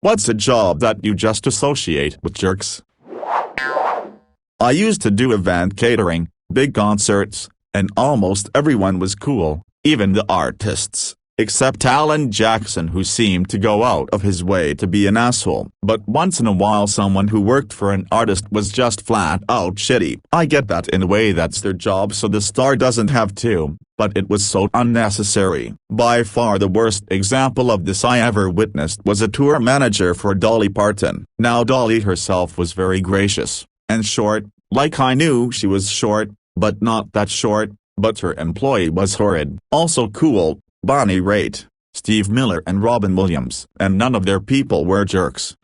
What's a job that you just associate with jerks? I used to do event catering, big concerts, and almost everyone was cool, even the artists, except Alan Jackson, who seemed to go out of his way to be an asshole. But once in a while someone who worked for an artist was just flat out shitty. I get that in a way that's their job, so the star doesn't have to, but it was so unnecessary. By far the worst example of this I ever witnessed was a tour manager for Dolly Parton. Now Dolly herself was very gracious and short, like I knew she was short, but not that short, but her employee was horrid. Also cool, Bonnie Raitt, Steve Miller and Robin Williams, and none of their people were jerks.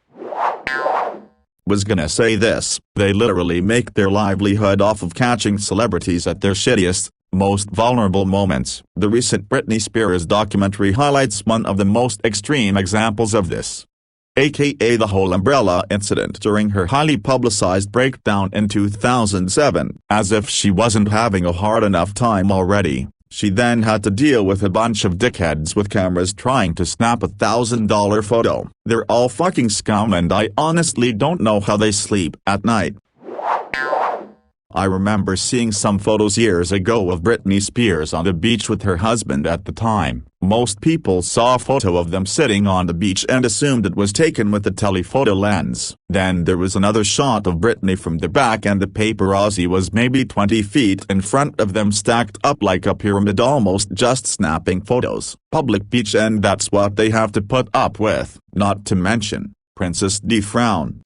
Was gonna say this, they literally make their livelihood off of catching celebrities at their shittiest, most vulnerable moments. The recent Britney Spears documentary highlights one of the most extreme examples of this, aka the whole umbrella incident during her highly publicized breakdown in 2007. As if she wasn't having a hard enough time already, she then had to deal with a bunch of dickheads with cameras trying to snap a $1,000 photo. They're all fucking scum, and I honestly don't know how they sleep at night. I remember seeing some photos years ago of Britney Spears on the beach with her husband at the time. Most people saw a photo of them sitting on the beach and assumed it was taken with a telephoto lens. Then there was another shot of Britney from the back, and the paparazzi was maybe 20 feet in front of them, stacked up like a pyramid, almost just snapping photos. Public beach, and that's what they have to put up with. Not to mention, Princess Di frown.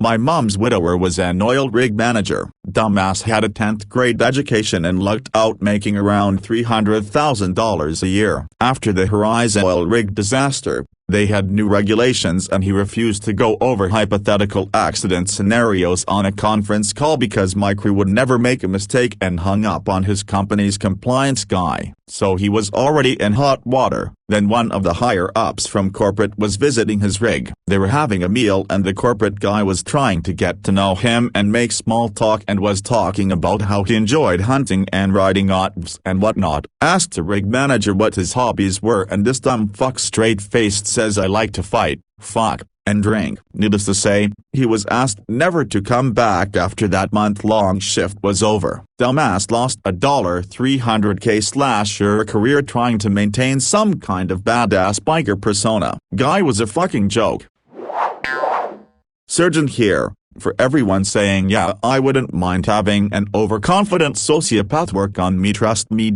My mom's widower was an oil rig manager. Dumbass had a 10th grade education and lucked out making around $300,000 a year. After the Horizon oil rig disaster, they had new regulations and he refused to go over hypothetical accident scenarios on a conference call because my crew would never make a mistake, and hung up on his company's compliance guy. So he was already in hot water. Then one of the higher-ups from corporate was visiting his rig. They were having a meal and the corporate guy was trying to get to know him and make small talk, and was talking about how he enjoyed hunting and riding yachts and whatnot. Asked the rig manager what his hobbies were, and this dumb fuck straight-faced says, "I like to fight, fuck, and drink." Needless to say, he was asked never to come back after that month-long shift was over. Dumbass lost a $300K/year career trying to maintain some kind of badass biker persona. Guy was a fucking joke. Surgeon here, for everyone saying yeah I wouldn't mind having an overconfident sociopath work on me, trust me. You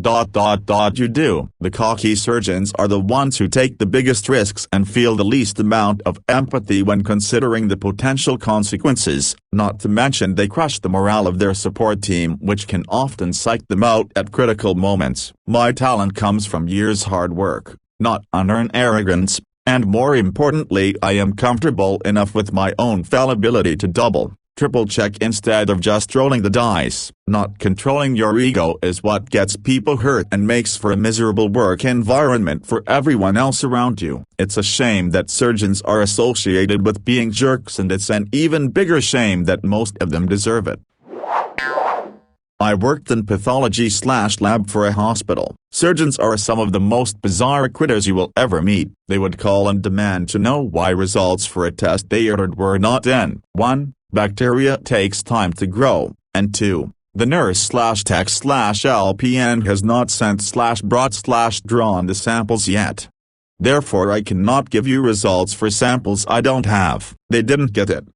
do. The cocky surgeons are the ones who take the biggest risks and feel the least amount of empathy when considering the potential consequences, not to mention they crush the morale of their support team, which can often psych them out at critical moments. My talent comes from years' hard work, not unearned arrogance. And more importantly, I am comfortable enough with my own fallibility to double, triple check instead of just rolling the dice. Not controlling your ego is what gets people hurt and makes for a miserable work environment for everyone else around you. It's a shame that surgeons are associated with being jerks, and it's an even bigger shame that most of them deserve it. I worked in pathology/lab for a hospital. Surgeons are some of the most bizarre critters you will ever meet. They would call and demand to know why results for a test they ordered were not in. 1. Bacteria takes time to grow, and 2. The nurse/tech/LPN has not sent/brought/drawn the samples yet. Therefore I cannot give you results for samples I don't have. They didn't get it.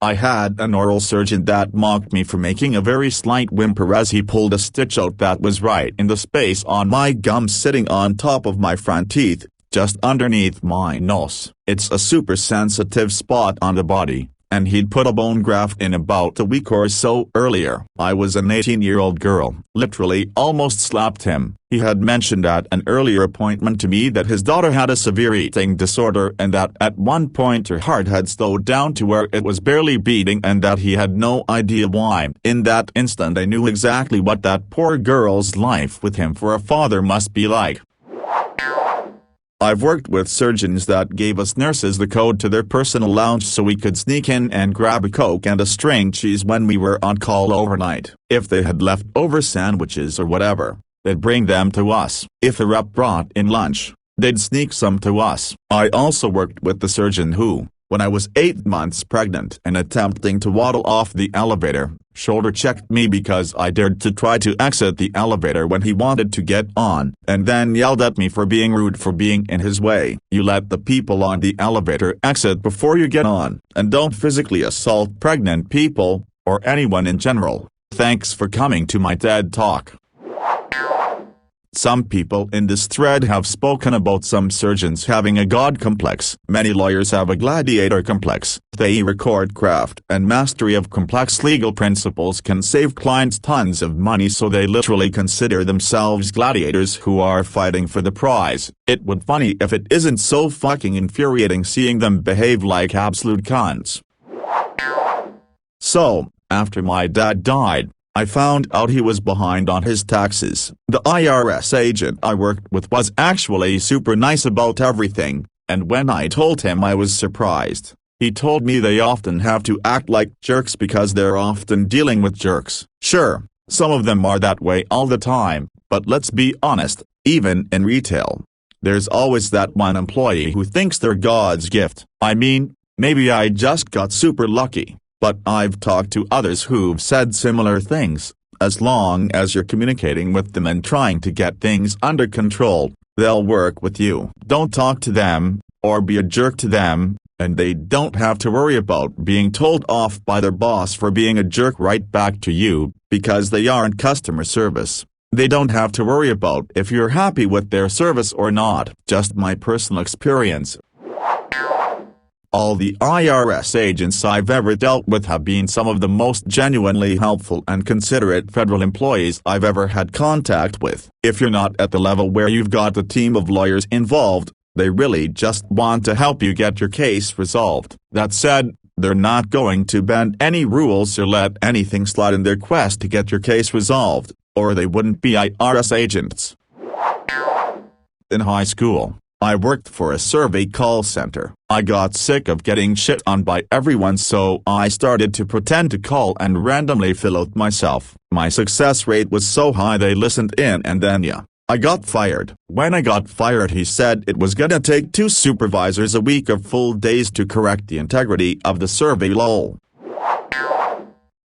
I had an oral surgeon that mocked me for making a very slight whimper as he pulled a stitch out that was right in the space on my gum sitting on top of my front teeth, just underneath my nose. It's a super sensitive spot on the body, and he'd put a bone graft in about a week or so earlier. I was an 18-year-old girl, literally almost slapped him. He had mentioned at an earlier appointment to me that his daughter had a severe eating disorder and that at one point her heart had slowed down to where it was barely beating, and that he had no idea why. In that instant I knew exactly what that poor girl's life with him for a father must be like. I've worked with surgeons that gave us nurses the code to their personal lounge so we could sneak in and grab a Coke and a string cheese when we were on call overnight. If they had leftover sandwiches or whatever, they'd bring them to us. If a rep brought in lunch, they'd sneak some to us. I also worked with the surgeon who, when I was 8 months pregnant and attempting to waddle off the elevator, shoulder-checked me because I dared to try to exit the elevator when he wanted to get on, and then yelled at me for being rude for being in his way. You let the people on the elevator exit before you get on, and don't physically assault pregnant people, or anyone in general. Thanks for coming to my TED Talk. Some people in this thread have spoken about some surgeons having a god complex. Many lawyers have a gladiator complex. They record craft and mastery of complex legal principles can save clients tons of money, so they literally consider themselves gladiators who are fighting for the prize. It would funny if it isn't so fucking infuriating seeing them behave like absolute cunts. So, after my dad died, I found out he was behind on his taxes. The IRS agent I worked with was actually super nice about everything, and when I told him I was surprised. He told me they often have to act like jerks because they're often dealing with jerks. Sure, some of them are that way all the time, but let's be honest, even in retail, there's always that one employee who thinks they're God's gift. I mean, maybe I just got super lucky. But I've talked to others who've said similar things. As long as you're communicating with them and trying to get things under control, they'll work with you. Don't talk to them, or be a jerk to them, and they don't have to worry about being told off by their boss for being a jerk right back to you, because they aren't customer service. They don't have to worry about if you're happy with their service or not. Just my personal experience. All the IRS agents I've ever dealt with have been some of the most genuinely helpful and considerate federal employees I've ever had contact with. If you're not at the level where you've got a team of lawyers involved, they really just want to help you get your case resolved. That said, they're not going to bend any rules or let anything slide in their quest to get your case resolved, or they wouldn't be IRS agents. In high school, I worked for a survey call center. I got sick of getting shit on by everyone, so I started to pretend to call and randomly fill out myself. My success rate was so high they listened in, and then I got fired. When I got fired, he said it was gonna take 2 supervisors a week of full days to correct the integrity of the survey. Lol.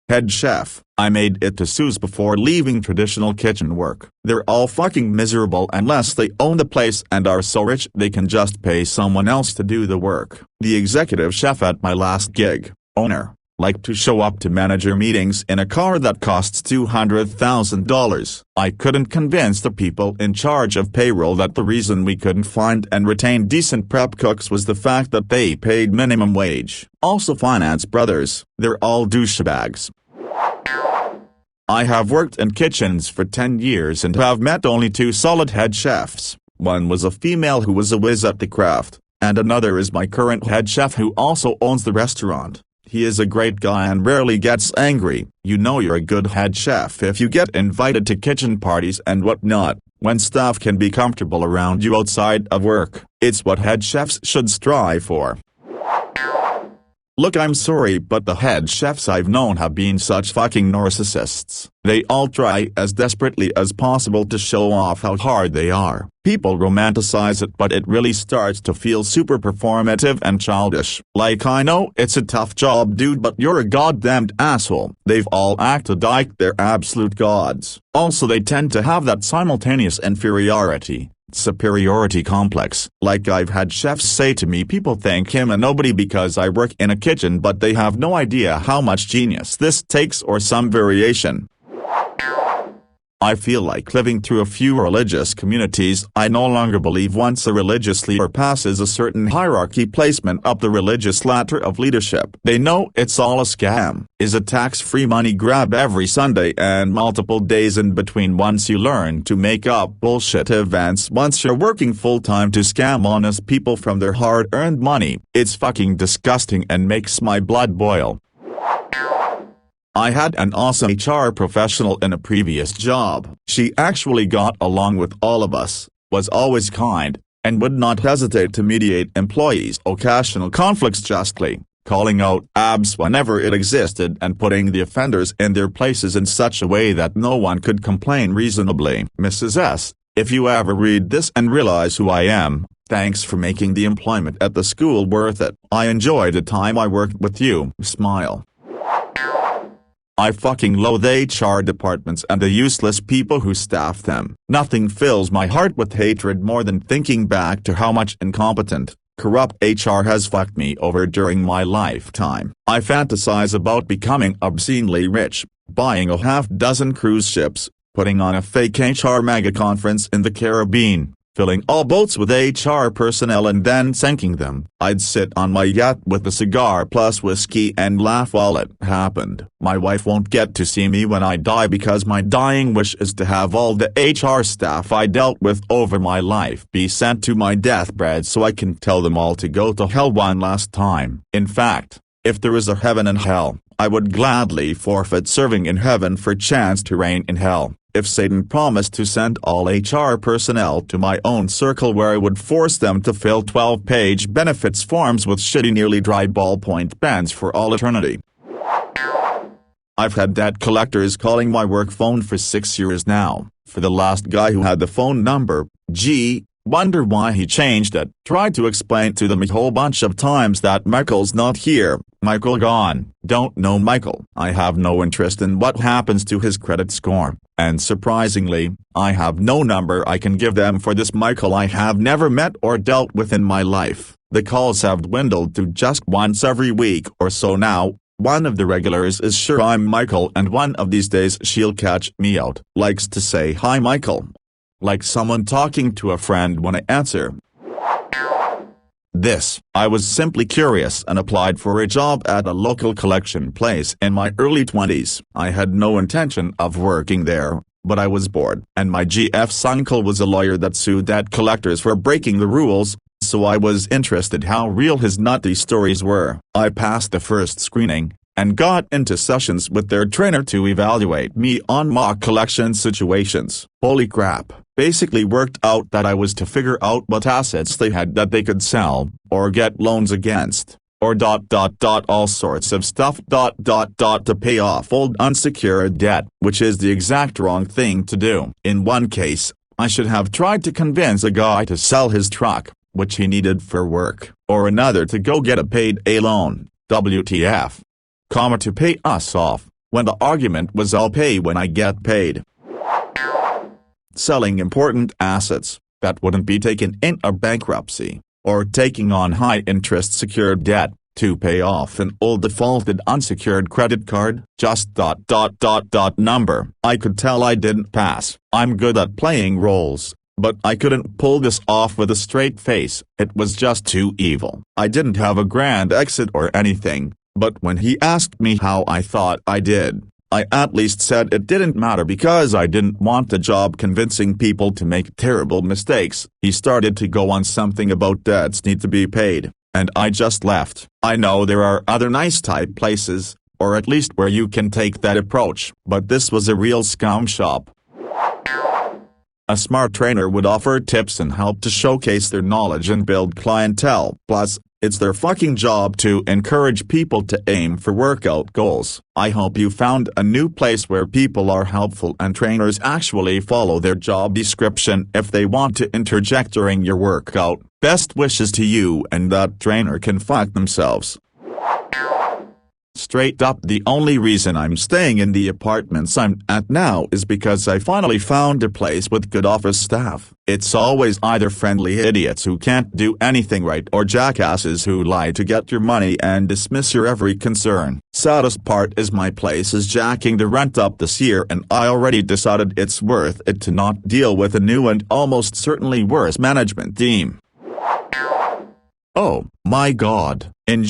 Head chef. I made it to Sue's before leaving traditional kitchen work. They're all fucking miserable unless they own the place and are so rich they can just pay someone else to do the work. The executive chef at my last gig, owner, liked to show up to manager meetings in a car that costs $200,000. I couldn't convince the people in charge of payroll that the reason we couldn't find and retain decent prep cooks was the fact that they paid minimum wage. Also finance brothers, they're all douchebags. I have worked in kitchens for 10 years and have met only 2 solid head chefs. One was a female who was a whiz at the craft, and another is my current head chef who also owns the restaurant. He is a great guy and rarely gets angry. You know you're a good head chef if you get invited to kitchen parties and whatnot, when staff can be comfortable around you outside of work. It's what head chefs should strive for. Look, I'm sorry, but the head chefs I've known have been such fucking narcissists. They all try as desperately as possible to show off how hard they are. People romanticize it, but it really starts to feel super performative and childish. Like, I know it's a tough job, dude, but you're a goddamned asshole. They've all acted like they're absolute gods. Also, they tend to have that simultaneous superiority complex. Like, I've had chefs say to me people think him a nobody because I work in a kitchen, but they have no idea how much genius this takes, or some variation. I feel like living through a few religious communities. I no longer believe once a religious leader passes a certain hierarchy placement up the religious ladder of leadership, they know it's all a scam, is a tax-free money grab every Sunday and multiple days in between. Once you learn to make up bullshit events once you're working full-time to scam honest people from their hard-earned money, it's fucking disgusting and makes my blood boil. I had an awesome HR professional in a previous job. She actually got along with all of us, was always kind, and would not hesitate to mediate employees' occasional conflicts justly, calling out abs whenever it existed and putting the offenders in their places in such a way that no one could complain reasonably. Mrs. S., If you ever read this and realize who I am, thanks for making the employment at the school worth it. I enjoyed the time I worked with you. Smile. I fucking loathe HR departments and the useless people who staff them. Nothing fills my heart with hatred more than thinking back to how much incompetent, corrupt HR has fucked me over during my lifetime. I fantasize about becoming obscenely rich, buying a half-dozen cruise ships, putting on a fake HR mega conference in the Caribbean, filling all boats with HR personnel and then sinking them. I'd sit on my yacht with a cigar plus whiskey and laugh while it happened. My wife won't get to see me when I die because my dying wish is to have all the HR staff I dealt with over my life be sent to my deathbed so I can tell them all to go to hell one last time. In fact, if there is a heaven and hell, I would gladly forfeit serving in heaven for chance to reign in hell. If Satan promised to send all HR personnel to my own circle where I would force them to fill 12-page benefits forms with shitty nearly dry ballpoint pens for all eternity. I've had debt collectors calling my work phone for 6 years now. For the last guy who had the phone number, gee, wonder why he changed it. Tried to explain to them a whole bunch of times that Michael's not here, Michael gone. Don't know Michael. I have no interest in what happens to his credit score. And surprisingly, I have no number I can give them for this Michael I have never met or dealt with in my life. The calls have dwindled to just once every week or so now. One of the regulars is sure I'm Michael and one of these days she'll catch me out. Likes to say hi Michael. Like someone talking to a friend when I answer. I was simply curious and applied for a job at a local collection place in my early 20s. I had no intention of working there, but I was bored. And my GF's uncle was a lawyer that sued debt collectors for breaking the rules, so I was interested how real his nutty stories were. I passed the first screening, and got into sessions with their trainer to evaluate me on mock collection situations. Holy crap. Basically worked out that I was to figure out what assets they had that they could sell, or get loans against, or all sorts of stuff to pay off old unsecured debt, which is the exact wrong thing to do. In one case, I should have tried to convince a guy to sell his truck, which he needed for work, or another to go get a payday loan, WTF, to pay us off, when the argument was I'll pay when I get paid. Selling important assets that wouldn't be taken in a bankruptcy, or taking on high-interest secured debt to pay off an old defaulted unsecured credit card, just number. I could tell I didn't pass. I'm good at playing roles, but I couldn't pull this off with a straight face. It was just too evil. I didn't have a grand exit or anything, but when he asked me how I thought I did, I at least said it didn't matter because I didn't want the job convincing people to make terrible mistakes. He started to go on something about debts need to be paid, and I just left. I know there are other nice type places, or at least where you can take that approach, but this was a real scum shop. A smart trainer would offer tips and help to showcase their knowledge and build clientele. Plus, it's their fucking job to encourage people to aim for workout goals. I hope you found a new place where people are helpful and trainers actually follow their job description if they want to interject during your workout. Best wishes to you and that trainer can fuck themselves. Straight up, the only reason I'm staying in the apartments I'm at now is because I finally found a place with good office staff. It's always either friendly idiots who can't do anything right or jackasses who lie to get your money and dismiss your every concern. Saddest part is my place is jacking the rent up this year and I already decided it's worth it to not deal with a new and almost certainly worse management team. Oh, my God. In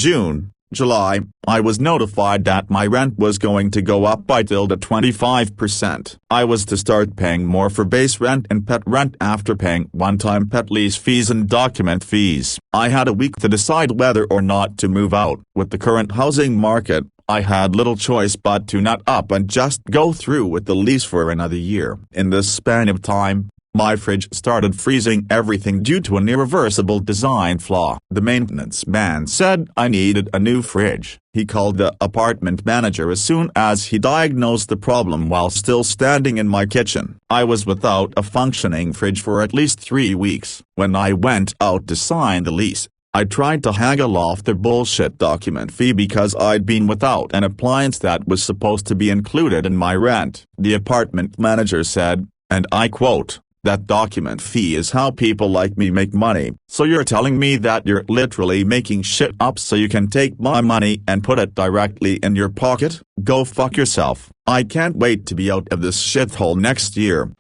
July, I was notified that my rent was going to go up by till the 25%. I was to start paying more for base rent and pet rent after paying one-time pet lease fees and document fees. I had a week to decide whether or not to move out. With the current housing market, I had little choice but to nut up and just go through with the lease for another year. In this span of time, My fridge started freezing everything due to an irreversible design flaw. The maintenance man said I needed a new fridge. He called the apartment manager as soon as he diagnosed the problem while still standing in my kitchen. I was without a functioning fridge for at least 3 weeks. When I went out to sign the lease, I tried to haggle off the bullshit document fee because I'd been without an appliance that was supposed to be included in my rent. The apartment manager said, and I quote, "That document fee is how people like me make money. So you're telling me that you're literally making shit up so you can take my money and put it directly in your pocket? Go fuck yourself. I can't wait to be out of this shithole next year."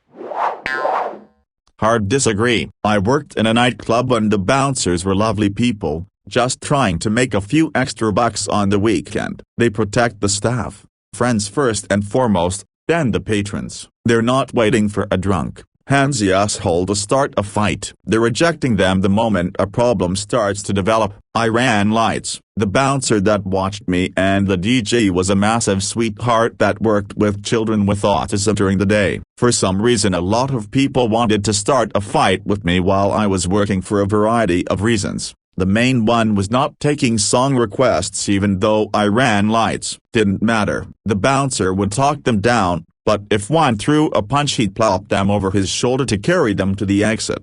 Hard disagree. I worked in a nightclub and the bouncers were lovely people, just trying to make a few extra bucks on the weekend. They protect the staff, friends first and foremost, then the patrons. They're not waiting for a drunk, handsy asshole to start a fight. They're rejecting them the moment a problem starts to develop. I ran lights. The bouncer that watched me and the DJ was a massive sweetheart that worked with children with autism during the day. For some reason a lot of people wanted to start a fight with me while I was working for a variety of reasons. The main one was not taking song requests even though I ran lights. Didn't matter. The bouncer would talk them down, but if one threw a punch he'd plop them over his shoulder to carry them to the exit.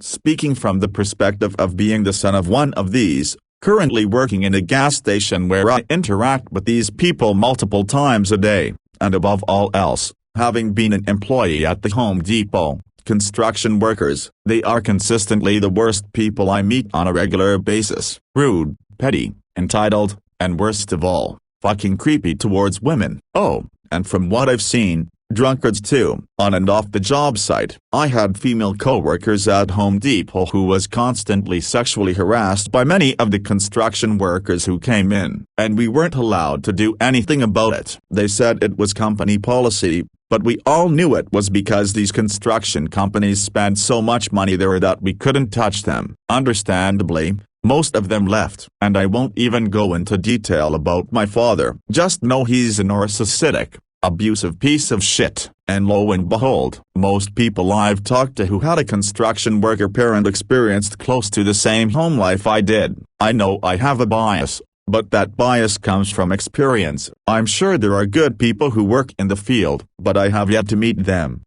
Speaking from the perspective of being the son of one of these, currently working in a gas station where I interact with these people multiple times a day, and above all else, having been an employee at the Home Depot, construction workers, they are consistently the worst people I meet on a regular basis. Rude, petty, entitled, and worst of all, fucking creepy towards women. Oh, and from what I've seen, drunkards too, on and off the job site. I had female co-workers at Home Depot who was constantly sexually harassed by many of the construction workers who came in, and we weren't allowed to do anything about it. They said it was company policy, but we all knew it was because these construction companies spent so much money there that we couldn't touch them. Understandably, most of them left. And I won't even go into detail about my father. Just know he's a narcissistic, abusive piece of shit. And lo and behold, most people I've talked to who had a construction worker parent experienced close to the same home life I did. I know I have a bias, but that bias comes from experience. I'm sure there are good people who work in the field, but I have yet to meet them.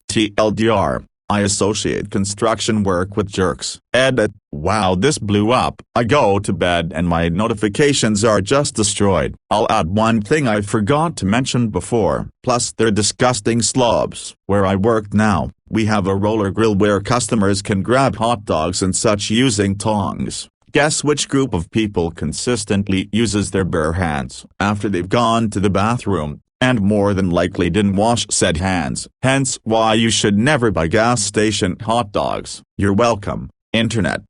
TLDR, I associate construction work with jerks. Edit. Wow, this blew up. I go to bed and my notifications are just destroyed. I'll add one thing I forgot to mention before. Plus they're disgusting slobs. Where I work now, we have a roller grill where customers can grab hot dogs and such using tongs. Guess which group of people consistently uses their bare hands after they've gone to the bathroom, and more than likely didn't wash said hands. Hence why you should never buy gas station hot dogs. You're welcome, Internet.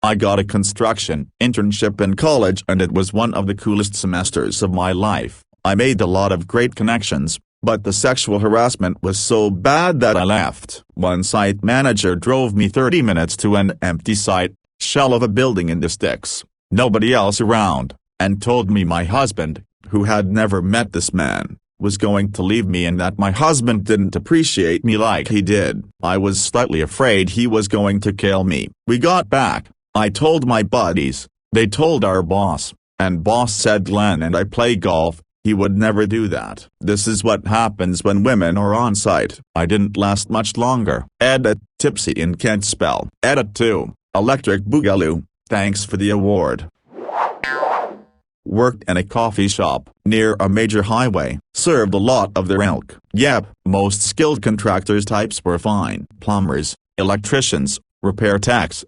I got a construction internship in college and it was one of the coolest semesters of my life. I made a lot of great connections, but the sexual harassment was so bad that I left. One site manager drove me 30 minutes to an empty site, shell of a building in the sticks, nobody else around, and told me my husband, who had never met this man, was going to leave me and that my husband didn't appreciate me like he did. I was slightly afraid he was going to kill me. We got back, I told my buddies, they told our boss, and boss said Glenn and I play golf, he would never do that. This is what happens when women are on site. I didn't last much longer. Edit, tipsy and can't spell. Edit 2, electric boogaloo, thanks for the award. Worked in a coffee shop near a major highway, served a lot of their ilk. Yep, most skilled contractors types were fine. Plumbers, electricians, repair techs.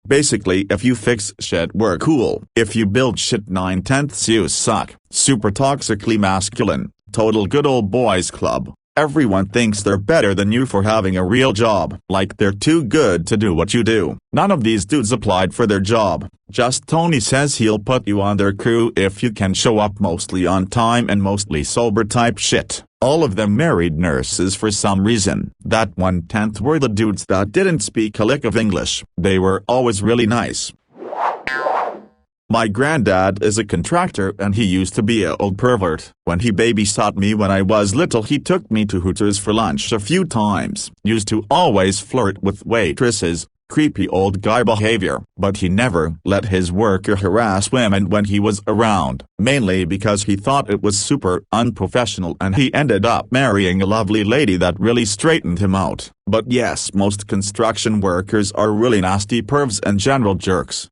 Basically if you fix shit we're cool. If you build shit 9/10 you suck. Super toxically masculine, total good old boys club. Everyone thinks they're better than you for having a real job. Like they're too good to do what you do. None of these dudes applied for their job. Just Tony says he'll put you on their crew if you can show up mostly on time and mostly sober type shit. All of them married nurses for some reason. That 1/10 were the dudes that didn't speak a lick of English. They were always really nice. My granddad is a contractor and he used to be a old pervert. When he babysat me when I was little, he took me to Hooters for lunch a few times. Used to always flirt with waitresses. Creepy old guy behavior. But he never let his worker harass women when he was around, mainly because he thought it was super unprofessional, and he ended up marrying a lovely lady that really straightened him out. But yes, most construction workers are really nasty pervs and general jerks.